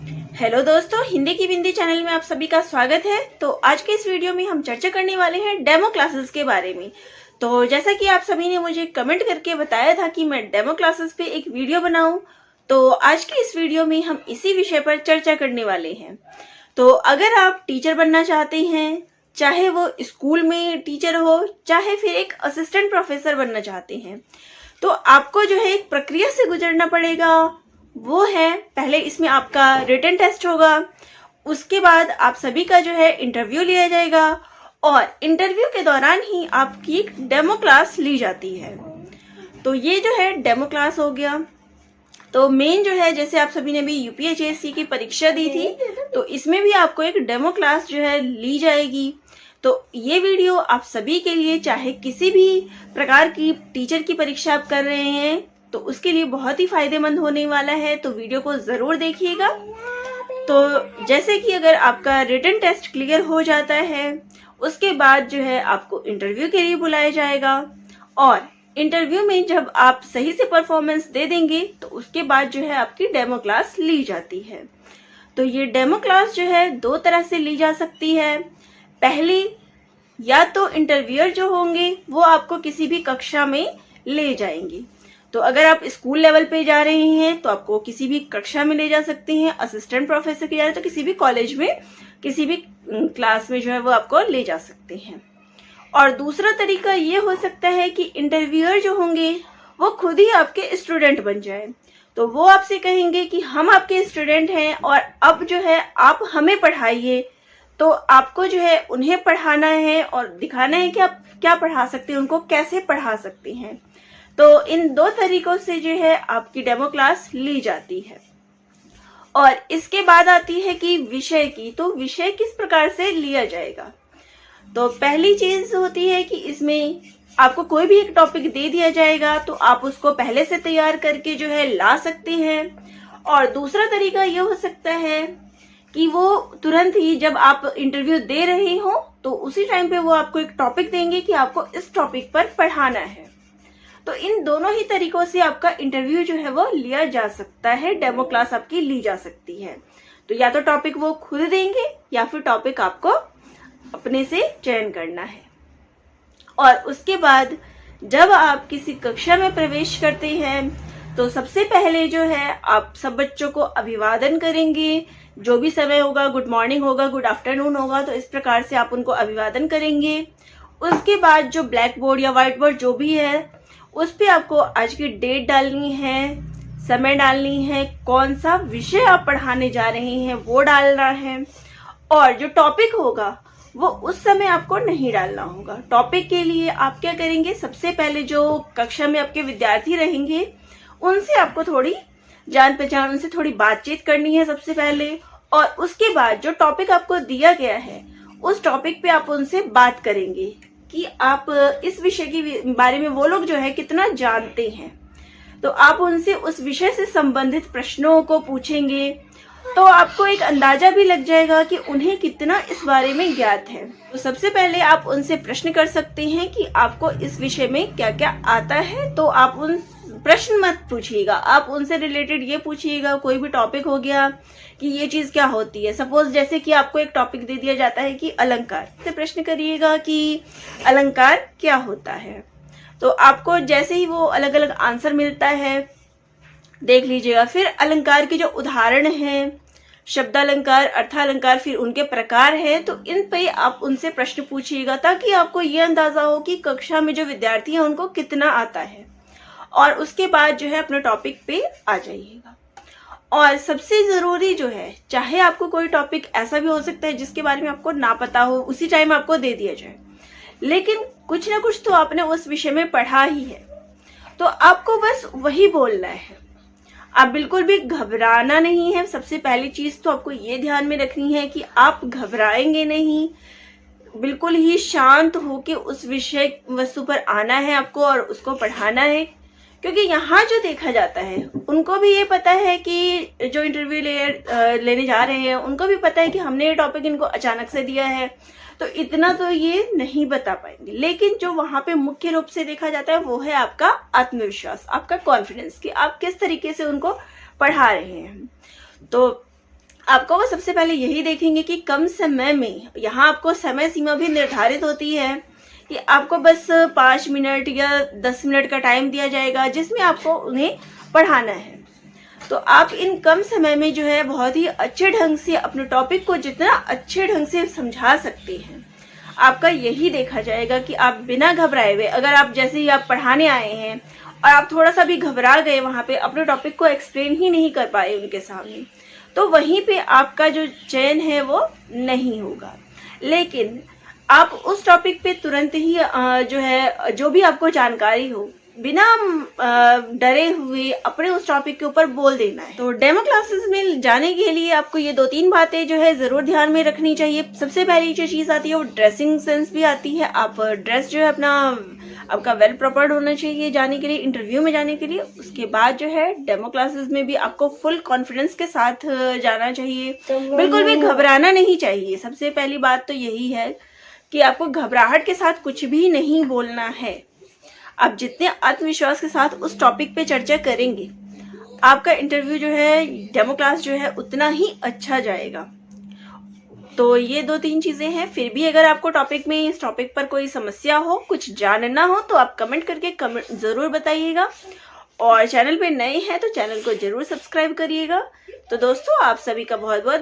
Hello दोस्तों, हिंदी की बिंदी channel में आप सभी का स्वागत है। तो आज के इस वीडियो में हम चर्चा करने वाले हैं डेमो क्लासेस के बारे में। तो जैसा कि आप सभी ने मुझे कमेंट करके बताया था कि मैं डेमो क्लासेस पे एक वीडियो बनाऊं, तो आज की इस वीडियो में हम इसी विषय पर चर्चा करने वाले हैं। तो अगर आप टीचर बनना चाहते हैं, चाहे वो स्कूल में टीचर हो, चाहे फिर एक असिस्टेंट प्रोफेसर बनना चाहते हैं, तो आपको जो है एक प्रक्रिया से गुजरना पड़ेगा। वो है, पहले इसमें आपका रिटन टेस्ट होगा, उसके बाद आप सभी का जो है इंटरव्यू लिया जाएगा और इंटरव्यू के दौरान ही आपकी एक डेमो क्लास ली जाती है। तो ये जो है डेमो क्लास हो गया। तो मेन जो है, जैसे आप सभी ने भी यूपीएससी की परीक्षा दी थी, तो इसमें भी आपको एक डेमो क्लास जो है ली जाएगी। तो ये वीडियो आप सभी के लिए, चाहे किसी भी प्रकार की टीचर की परीक्षा आप कर रहे हैं, तो उसके लिए बहुत ही फायदेमंद होने वाला है। तो वीडियो को जरूर देखिएगा। तो जैसे कि अगर आपका रिटन टेस्ट क्लियर हो जाता है, उसके बाद जो है आपको इंटरव्यू के लिए बुलाया जाएगा और इंटरव्यू में जब आप सही से परफॉर्मेंस दे देंगे, तो उसके बाद जो है आपकी डेमो क्लास ली जाती है। तो ये डेमो क्लास जो है दो तरह से ली जा सकती है। पहली, या तो इंटरव्यूअर जो होंगे वो आपको किसी भी कक्षा में ले जाएंगे। तो अगर आप स्कूल लेवल पे जा रहे हैं तो आपको किसी भी कक्षा में ले जा सकते हैं। असिस्टेंट प्रोफेसर की जा रहे हैं तो किसी भी कॉलेज में, किसी भी क्लास में जो है वो आपको ले जा सकते हैं। और दूसरा तरीका ये हो सकता है कि इंटरव्यूअर जो होंगे वो खुद ही आपके स्टूडेंट बन जाए। तो वो आपसे कहेंगे कि हम आपके स्टूडेंट हैं और अब जो है आप हमें पढ़ाइए। तो आपको जो है उन्हें पढ़ाना है और दिखाना है कि आप क्या पढ़ा सकते हैं, उनको कैसे पढ़ा सकते हैं। तो इन दो तरीकों से जो है आपकी डेमो क्लास ली जाती है। और इसके बाद आती है कि विषय की। तो विषय किस प्रकार से लिया जाएगा? तो पहली चीज होती है कि इसमें आपको कोई भी एक टॉपिक दे दिया जाएगा, तो आप उसको पहले से तैयार करके जो है ला सकते हैं। और दूसरा तरीका ये हो सकता है कि वो तुरंत ही जब आप इंटरव्यू दे रहे हो, तो उसी टाइम पे वो आपको एक टॉपिक देंगे कि आपको इस टॉपिक पर पढ़ाना है। तो इन दोनों ही तरीकों से आपका इंटरव्यू जो है वो लिया जा सकता है, डेमो क्लास आपकी ली जा सकती है। तो या तो टॉपिक वो खुद देंगे या फिर टॉपिक आपको अपने से चयन करना है। और उसके बाद जब आप किसी कक्षा में प्रवेश करते हैं, तो सबसे पहले जो है आप सब बच्चों को अभिवादन करेंगे। जो भी समय होगा, गुड मॉर्निंग होगा, गुड आफ्टरनून होगा, तो इस प्रकार से आप उनको अभिवादन करेंगे। उसके बाद जो ब्लैक बोर्ड या व्हाइट बोर्ड जो भी है, उस पे आपको आज की डेट डालनी है, समय डालनी है, कौन सा विषय आप पढ़ाने जा रहे हैं वो डालना है। और जो टॉपिक होगा वो उस समय आपको नहीं डालना होगा। टॉपिक के लिए आप क्या करेंगे, सबसे पहले जो कक्षा में आपके विद्यार्थी रहेंगे उनसे आपको थोड़ी जान पहचान, उनसे थोड़ी बातचीत करनी है सबसे पहले। और उसके बाद जो टॉपिक आपको दिया गया है, उस टॉपिक पे आप उनसे बात करेंगे कि आप इस विषय के बारे में, वो लोग जो है कितना जानते हैं। तो आप उनसे उस विषय से संबंधित प्रश्नों को पूछेंगे, तो आपको एक अंदाजा भी लग जाएगा कि उन्हें कितना इस बारे में ज्ञात है। तो सबसे पहले आप उनसे प्रश्न कर सकते हैं कि आपको इस विषय में क्या क्या आता है। तो आप उन प्रश्न मत पूछिएगा, आप उनसे रिलेटेड ये पूछिएगा। कोई भी टॉपिक हो गया कि ये चीज क्या होती है, सपोज जैसे कि आपको एक टॉपिक दे दिया जाता है कि अलंकार, से प्रश्न करिएगा कि अलंकार क्या होता है। तो आपको जैसे ही वो अलग अलग आंसर मिलता है, देख लीजिएगा। फिर अलंकार के जो उदाहरण हैं, शब्दालंकार, अर्थालंकार, फिर उनके प्रकार हैं, तो इन पे आप उनसे प्रश्न पूछिएगा, ताकि आपको ये अंदाजा हो कि कक्षा में जो विद्यार्थी हैं उनको कितना आता है। और उसके बाद जो है अपने टॉपिक पे आ जाइएगा। और सबसे जरूरी जो है, चाहे आपको कोई टॉपिक ऐसा भी हो सकता है जिसके बारे में आपको ना पता हो, उसी टाइम आपको दे दिया जाए, लेकिन कुछ ना कुछ तो आपने उस विषय में पढ़ा ही है, तो आपको बस वही बोलना है। आप बिल्कुल भी घबराना नहीं है। सबसे पहली चीज तो आपको ये ध्यान में रखनी है कि आप घबराएंगे नहीं, बिल्कुल ही शांत होके उस विषय वस्तु पर आना है आपको और उसको पढ़ाना है। क्योंकि यहाँ जो देखा जाता है, उनको भी ये पता है कि जो इंटरव्यू लेने जा रहे हैं, उनको भी पता है कि हमने ये टॉपिक इनको अचानक से दिया है, तो इतना तो ये नहीं बता पाएंगे। लेकिन जो वहां पे मुख्य रूप से देखा जाता है वो है आपका आत्मविश्वास, आपका कॉन्फिडेंस, कि आप किस तरीके से उनको पढ़ा रहे हैं। तो आपको वो सबसे पहले यही देखेंगे कि कम समय में, यहाँ आपको समय सीमा भी निर्धारित होती है कि आपको बस 5 मिनट या 10 मिनट का टाइम दिया जाएगा जिसमें आपको उन्हें पढ़ाना है। तो आप इन कम समय में जो है बहुत ही अच्छे ढंग से अपने टॉपिक को जितना अच्छे ढंग से समझा सकते हैं, आपका यही देखा जाएगा कि आप बिना घबराए हुए, अगर आप जैसे ही आप पढ़ाने आए हैं और आप थोड़ा सा भी घबरा गए, वहां पे अपने टॉपिक को एक्सप्लेन ही नहीं कर पाए उनके सामने, तो वहीं पे आपका जो चयन है वो नहीं होगा। लेकिन आप उस टॉपिक पे तुरंत ही जो है जो भी आपको जानकारी हो, बिना डरे हुए अपने उस टॉपिक के ऊपर बोल देना है। तो डेमो क्लासेस में जाने के लिए आपको ये 2-3 बातें जो है जरूर ध्यान में रखनी चाहिए। सबसे पहली जो चीज आती है वो ड्रेसिंग सेंस भी आती है। आप ड्रेस जो है आपका वेल प्रॉपर्ड होना चाहिए जाने के लिए, इंटरव्यू में जाने के लिए। उसके बाद जो है डेमो क्लासेस में भी आपको फुल कॉन्फिडेंस के साथ जाना चाहिए, बिल्कुल भी घबराना नहीं चाहिए। सबसे पहली बात तो यही है कि आपको घबराहट के साथ कुछ भी नहीं बोलना है। आप जितने आत्मविश्वास के साथ उस टॉपिक पे चर्चा करेंगे, आपका इंटरव्यू जो है, डेमो क्लास जो है, उतना ही अच्छा जाएगा। तो ये 2-3 चीजें हैं। फिर भी अगर आपको टॉपिक में, इस टॉपिक पर कोई समस्या हो, कुछ जानना हो, तो आप कमेंट करके जरूर बताइएगा। और चैनल पे नए हैं तो चैनल को जरूर सब्सक्राइब करिएगा। तो दोस्तों, आप सभी का बहुत बहुत